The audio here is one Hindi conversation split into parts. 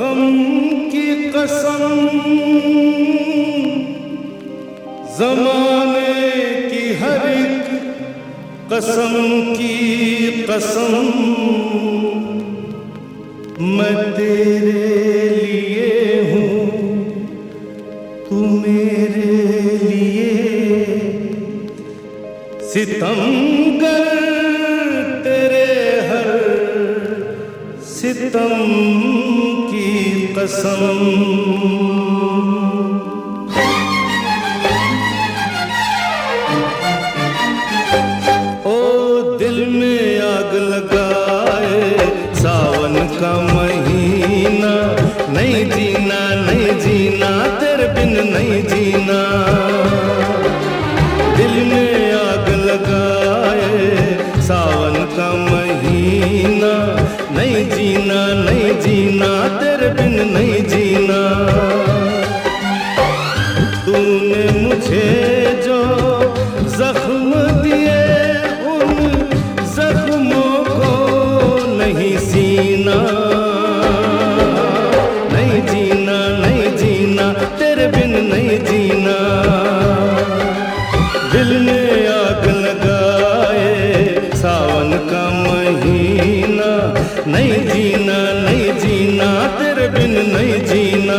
गम की कसम, ज़माने की हर एक कसम की कसम, मैं तेरे लिए हूँ, तू मेरे लिए। सितमगर तेरे हर सितम की कसम। ओ दिल में आग लगाए सावन का महीना, नहीं जीना नहीं जीना तेरे बिन नहीं जीना। दिल में आग लगाए सावन का महीना, नहीं जीना नहीं जीना तेरे बिन नहीं जीना। तूने मुझे जो जख्म दिए उन जख्मों को नहीं सीना, नहीं जीना नहीं जीना तेरे बिन नहीं जीना। दिल में आग लगाए सावन का महीना, नहीं जीना नहीं जीना तेरे बिन नहीं जीना।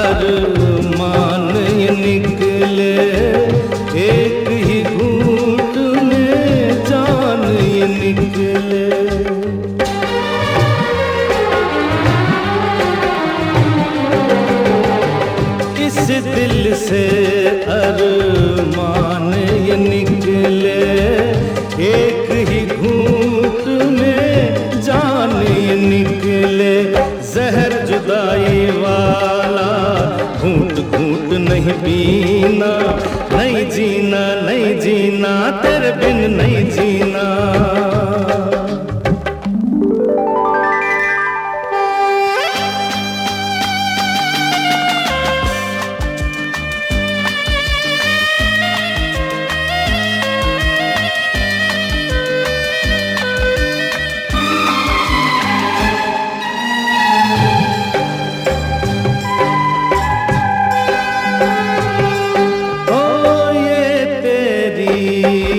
अरमान ये निकले एक ही घूंट में जान ये निकले। इस दिल से अरमान ये निकले एक ही घूंट में जान ये निकले। जहर जुदाई वाला घूंट घूंट नहीं पीना, नहीं जीना नहीं जीना तेरे बिन नहीं जीना।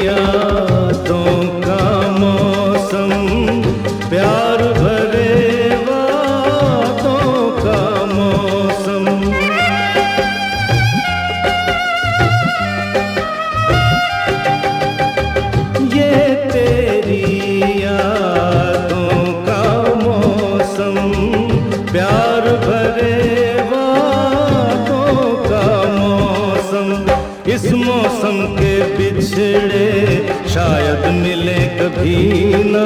यादों का मौसम, प्यार भरे वादों का मौसम। ये तेरी यादों का मौसम, प्यार भरे वादों का मौसम। इस मौसम के बिछड़े शायद मिले कभी ना,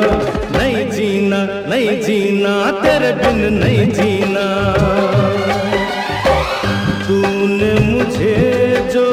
नहीं जीना नहीं जीना तेरे बिन नहीं जीना। तूने मुझे जो